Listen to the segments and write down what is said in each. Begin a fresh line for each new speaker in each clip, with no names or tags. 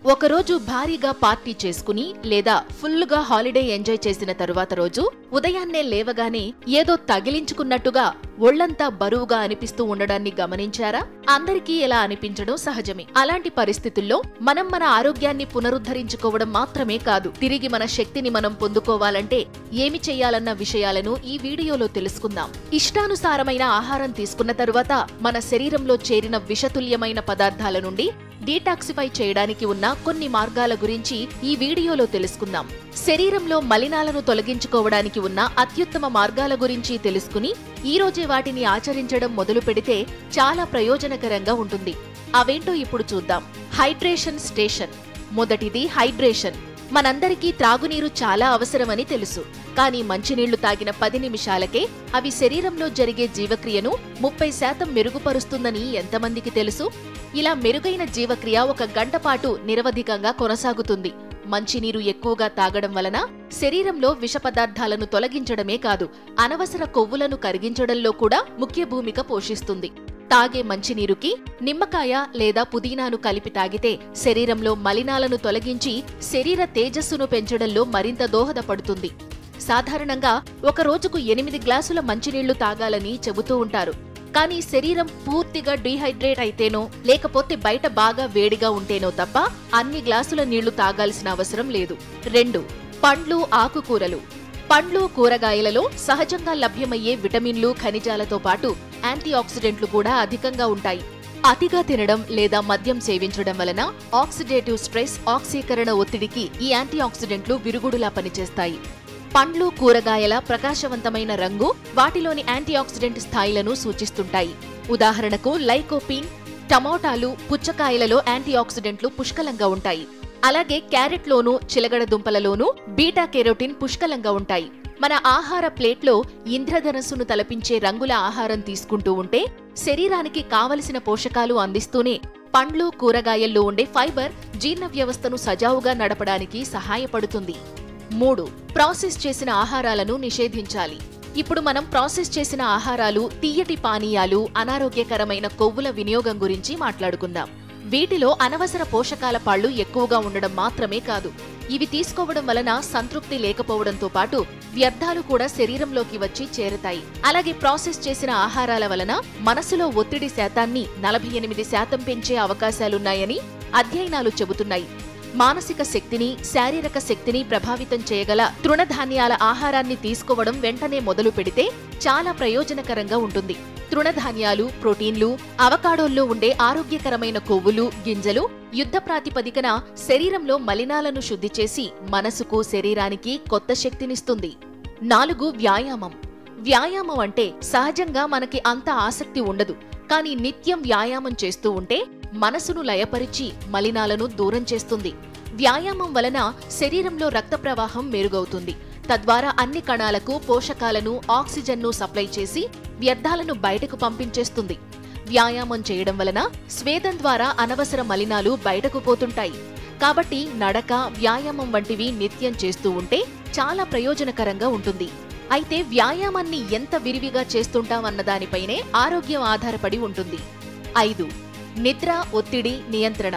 ఒకరోజు భారీగా పార్టీ చేసుకుని లేదా ఫుల్లుగా హాలిడే ఎంజాయ్ చేసిన తరువాత రోజు ఉదయాన్నే లేవగానే ఏదో తగిలించుకున్నట్టుగా ఒళ్లంతా బరువుగా అనిపిస్తూ ఉండడాన్ని గమనించారా? అందరికీ ఇలా అనిపించడం సహజమే. అలాంటి పరిస్థితుల్లో మనం మన ఆరోగ్యాన్ని పునరుద్ధరించుకోవడం మాత్రమే కాదు, తిరిగి మన శక్తిని మనం పొందుకోవాలంటే ఏమి చెయ్యాలన్న విషయాలను ఈ వీడియోలో తెలుసుకుందాం. ఇష్టానుసారమైన ఆహారం తీసుకున్న తరువాత మన శరీరంలో చేరిన విషతుల్యమైన పదార్థాల నుండి డీటాక్సిఫై చేయడానికి ఉన్న కొన్ని మార్గాల గురించి ఈ వీడియోలో తెలుసుకుందాం. శరీరంలో మలినాలను తొలగించుకోవడానికి ఉన్న అత్యుత్తమ మార్గాల గురించి తెలుసుకుని ఈ రోజే వాటిని ఆచరించడం మొదలు పెడితే చాలా ప్రయోజనకరంగా ఉంటుంది. అవేంటో ఇప్పుడు చూద్దాం. Hydration station. మొదటిది హైడ్రేషన్. మనందరికీ త్రాగునీరు చాలా అవసరమని తెలుసు. కానీ మంచినీళ్లు తాగిన 10 నిమిషాలకే అవి శరీరంలో జరిగే జీవక్రియను 30% మెరుగుపరుస్తుందని ఎంతమందికి తెలుసు? ఇలా మెరుగైన జీవక్రియ 1 గంట పాటు నిరవధికంగా కొనసాగుతుంది. మంచినీరు ఎక్కువగా తాగడం వలన శరీరంలో విష పదార్థాలను తొలగించడమే కాదు, అనవసర కొవ్వులను కరిగించడంలో కూడా ముఖ్య భూమిక పోషిస్తుంది. తాగే మంచినీరుకి నిమ్మకాయ లేదా పుదీనాను కలిపి తాగితే శరీరంలో మలినాలను తొలగించి శరీర తేజస్సును పెంచడంలో మరింత దోహదపడుతుంది. సాధారణంగా ఒక రోజుకు 8 గ్లాసుల మంచినీళ్లు తాగాలని చెబుతూ ఉంటారు. కానీ శరీరం పూర్తిగా డీహైడ్రేట్ అయితేనో లేకపోతే బయట బాగా వేడిగా ఉంటేనో తప్ప అన్ని గ్లాసుల నీళ్లు తాగాల్సిన అవసరం లేదు. 2. పండ్లు, ఆకుకూరలు. పండ్లు, కూరగాయలలో సహజంగా లభ్యమయ్యే విటమిన్లు, ఖనిజాలతో పాటు యాంటీ ఆక్సిడెంట్లు కూడా అధికంగా ఉంటాయి. అతిగా తినడం లేదా మద్యం సేవించడం వలన ఆక్సిడేటివ్ స్ట్రెస్, ఆక్సీకరణ ఒత్తిడికి ఈ యాంటీ ఆక్సిడెంట్లు విరుగుడులా పనిచేస్తాయి. పండ్లు, కూరగాయల ప్రకాశవంతమైన రంగు వాటిలోని యాంటీ ఆక్సిడెంట్ స్థాయిలను సూచిస్తుంటాయి. ఉదాహరణకు లైకోపీన్. టమోటాలు, పుచ్చకాయలలో యాంటీ ఆక్సిడెంట్లు పుష్కలంగా ఉంటాయి. అలాగే క్యారెట్లోనూ చిలగడ దుంపలలోనూ బీటా కెరోటిన్ పుష్కలంగా ఉంటాయి. మన ఆహార ప్లేట్లో ఇంద్రధనస్సును తలపించే రంగుల ఆహారం తీసుకుంటూ ఉంటే శరీరానికి కావలసిన పోషకాలు అందిస్తూనే పండ్లు, కూరగాయల్లో ఉండే ఫైబర్ జీర్ణ వ్యవస్థను సజావుగా నడపడానికి సహాయపడుతుంది. 3. ప్రాసెస్ చేసిన ఆహారాలను నిషేధించాలి. ఇప్పుడు మనం ప్రాసెస్ చేసిన ఆహారాలు, తీయటి పానీయాలు, అనారోగ్యకరమైన కొవ్వుల వినియోగం గురించి మాట్లాడుకుందాం. వీటిలో అనవసర పోషకాల పాళ్లు ఎక్కువగా ఉండడం మాత్రమే కాదు, ఇవి తీసుకోవడం వలన సంతృప్తి లేకపోవడంతో పాటు వ్యర్థాలు కూడా శరీరంలోకి వచ్చి చేరతాయి. అలాగే ప్రాసెస్ చేసిన ఆహారాల వలన మనసులో ఒత్తిడి శాతాన్ని 48% పెంచే అవకాశాలున్నాయని అధ్యయనాలు చెబుతున్నాయి. మానసిక శక్తిని, శారీరక శక్తిని ప్రభావితం చేయగల తృణధాన్యాల ఆహారాన్ని తీసుకోవడం వెంటనే మొదలు పెడితే చాలా ప్రయోజనకరంగా ఉంటుంది. తృణధాన్యాలు, ప్రోటీన్లు, అవకాడోల్లో ఉండే ఆరోగ్యకరమైన కొవ్వులు, గింజలు యుద్ధ ప్రాతిపదికన శరీరంలో మలినాలను శుద్ధి చేసి మనసుకు, శరీరానికి కొత్త శక్తినిస్తుంది. 4. వ్యాయామం. వ్యాయామం అంటే సహజంగా మనకి అంత ఆసక్తి ఉండదు. కానీ నిత్యం వ్యాయామం చేస్తూ ఉంటే మనసును లయపరిచి మలినాలను దూరం చేస్తుంది. వ్యాయామం వలన శరీరంలో రక్త ప్రవాహం మెరుగవుతుంది. తద్వారా అన్ని కణాలకు పోషకాలను, ఆక్సిజన్ను సప్లై చేసి వ్యర్థాలను బయటకు పంపించేస్తుంది. వ్యాయామం చేయడం వలన స్వేదం ద్వారా అనవసర మలినాలు బయటకు పోతుంటాయి. కాబట్టి నడక, వ్యాయామం వంటివి నిత్యం చేస్తూ ఉంటే చాలా ప్రయోజనకరంగా ఉంటుంది. అయితే వ్యాయామాన్ని ఎంత విరివిగా చేస్తుంటామన్న దానిపైనే ఆరోగ్యం ఆధారపడి ఉంటుంది. 5. నిద్ర, ఒత్తిడి నియంత్రణ.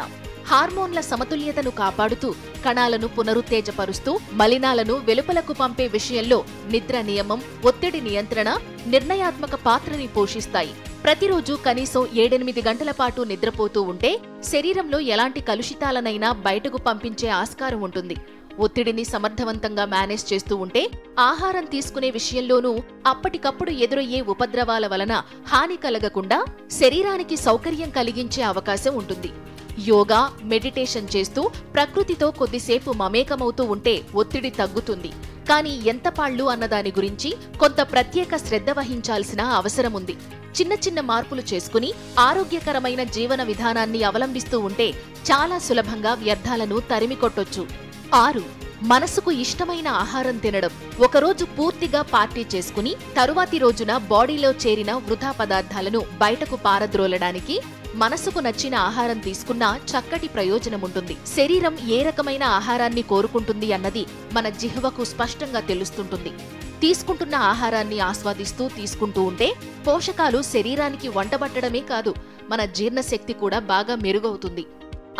హార్మోన్ల సమతుల్యతను కాపాడుతూ కణాలను పునరుత్తేజపరుస్తూ మలినాలను వెలుపలకు పంపే విషయంలో నిద్ర నియమం, ఒత్తిడి నియంత్రణ నిర్ణయాత్మక పాత్రని పోషిస్తాయి. ప్రతిరోజు కనీసం 7-8 గంటల పాటు నిద్రపోతూ ఉంటే శరీరంలో ఎలాంటి కలుషితాలనైనా బయటకు పంపించే ఆస్కారం ఉంటుంది. ఒత్తిడిని సమర్థవంతంగా మేనేజ్ చేస్తూ ఉంటే ఆహారం తీసుకునే విషయంలోనూ అప్పటికప్పుడు ఎదురయ్యే ఉపద్రవాల వలన హాని కలగకుండా శరీరానికి సౌకర్యం కలిగించే అవకాశం ఉంటుంది. యోగా, మెడిటేషన్ చేస్తూ ప్రకృతితో కొద్దిసేపు మమేకమవుతూ ఉంటే ఒత్తిడి తగ్గుతుంది. కానీ ఎంత పాళ్ళు అన్నదాని గురించి కొంత ప్రత్యేక శ్రద్ధ వహించాల్సిన అవసరముంది. చిన్న చిన్న మార్పులు చేసుకుని ఆరోగ్యకరమైన జీవన విధానాన్ని అవలంబిస్తూ ఉంటే చాలా సులభంగా వ్యర్థాలను తరిమికొట్టొచ్చు. 6. మనసుకు ఇష్టమైన ఆహారం తినడం. ఒకరోజు పూర్తిగా పార్టీ చేసుకుని తరువాతి రోజున బాడీలో చేరిన వృధా పదార్థాలను బయటకు పారద్రోలడానికి మనసుకు నచ్చిన ఆహారం తీసుకున్నా చక్కటి ప్రయోజనముంటుంది. శరీరం ఏ రకమైన ఆహారాన్ని కోరుకుంటుంది అన్నది మన జిహ్వకు స్పష్టంగా తెలుస్తుంటుంది. తీసుకుంటున్న ఆహారాన్ని ఆస్వాదిస్తూ తీసుకుంటూ ఉంటే పోషకాలు శరీరానికి వంటబట్టడమే కాదు, మన జీర్ణశక్తి కూడా బాగా మెరుగవుతుంది.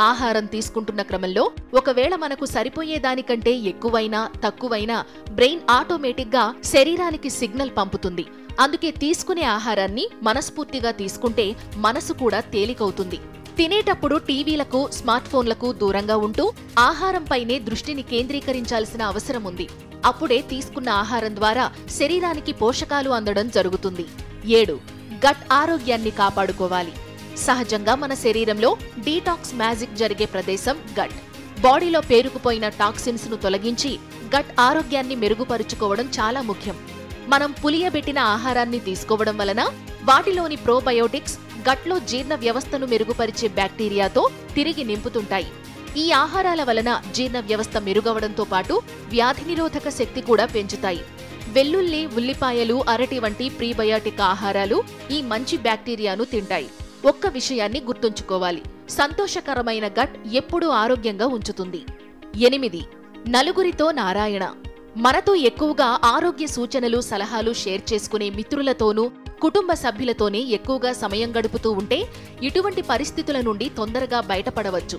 ఆహారం తీసుకుంటున్న క్రమంలో ఒకవేళ మనకు సరిపోయేదానికంటే ఎక్కువైనా తక్కువైనా బ్రెయిన్ ఆటోమేటిక్గా శరీరానికి సిగ్నల్ పంపుతుంది. అందుకే తీసుకునే ఆహారాన్ని మనస్ఫూర్తిగా తీసుకుంటే మనసు కూడా తేలికవుతుంది. తినేటప్పుడు టీవీలకు, స్మార్ట్ ఫోన్లకు దూరంగా ఉంటూ ఆహారంపైనే దృష్టిని కేంద్రీకరించాల్సిన అవసరం ఉంది. అప్పుడే తీసుకున్న ఆహారం ద్వారా శరీరానికి పోషకాలు అందడం జరుగుతుంది. 7. గట్ ఆరోగ్యాన్ని కాపాడుకోవాలి. సహజంగా మన శరీరంలో డీటాక్స్ మ్యాజిక్ జరిగే ప్రదేశం గట్. బాడీలో పేరుకుపోయిన టాక్సిన్స్ ను తొలగించి గట్ ఆరోగ్యాన్ని మెరుగుపరుచుకోవడం చాలా ముఖ్యం. మనం పులియబెట్టిన ఆహారాన్ని తీసుకోవడం వలన వాటిలోని ప్రోబయోటిక్స్ గట్లో జీర్ణ వ్యవస్థను మెరుగుపరిచే బ్యాక్టీరియాతో తిరిగి నింపుతుంటాయి. ఈ ఆహారాల వలన జీర్ణ వ్యవస్థ మెరుగవడంతో పాటు వ్యాధి నిరోధక శక్తి కూడా పెంచుతాయి. వెల్లుల్లి, ఉల్లిపాయలు, అరటి వంటి ప్రీబయాటిక్ ఆహారాలు ఈ మంచి బ్యాక్టీరియాను తింటాయి. ఒక్క విషయాన్ని గుర్తుంచుకోవాలి, సంతోషకరమైన గట్ ఎప్పుడూ ఆరోగ్యంగా ఉంచుతుంది. 8. నలుగురితో నారాయణ. మనతో ఎక్కువగా ఆరోగ్య సూచనలు, సలహాలు షేర్ చేసుకునే మిత్రులతోనూ, కుటుంబ సభ్యులతోనే ఎక్కువగా సమయం గడుపుతూ ఉంటే ఇటువంటి పరిస్థితుల నుండి తొందరగా బయటపడవచ్చు.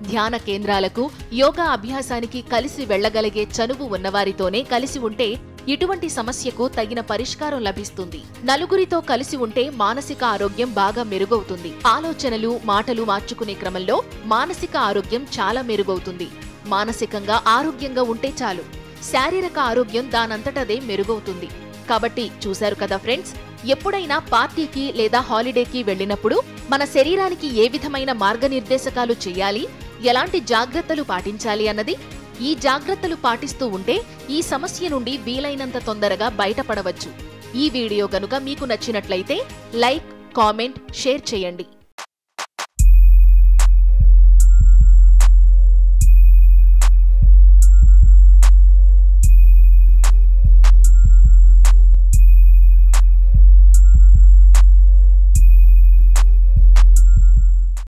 ధ్యాన కేంద్రాలకు, యోగా అభ్యాసానికి కలిసి వెళ్లగలిగే చనువు ఉన్నవారితోనే కలిసి ఉంటే ఇటువంటి సమస్యకు తగిన పరిష్కారం లభిస్తుంది. నలుగురితో కలిసి ఉంటే మానసిక ఆరోగ్యం బాగా మెరుగవుతుంది. ఆలోచనలు, మాటలు మార్చుకునే క్రమంలో మానసిక ఆరోగ్యం చాలా మెరుగవుతుంది. మానసికంగా ఆరోగ్యంగా ఉంటే చాలు, శారీరక ఆరోగ్యం దానంతటదే మెరుగవుతుంది. కాబట్టి చూశారు కదా ఫ్రెండ్స్, ఎప్పుడైనా పార్టీకి లేదా హాలిడేకి వెళ్ళినప్పుడు మన శరీరానికి ఏ విధమైన మార్గనిర్దేశకాలు చేయాలి, ఎలాంటి జాగ్రత్తలు పాటించాలి అన్నది. ఈ జాగ్రత్తలు పాటిస్తూ ఉంటే ఈ సమస్య నుండి వీలైనంత తొందరగా బయటపడవచ్చు. ఈ వీడియో గనుక మీకు నచ్చినట్లయితే లైక్, కామెంట్, షేర్ చేయండి.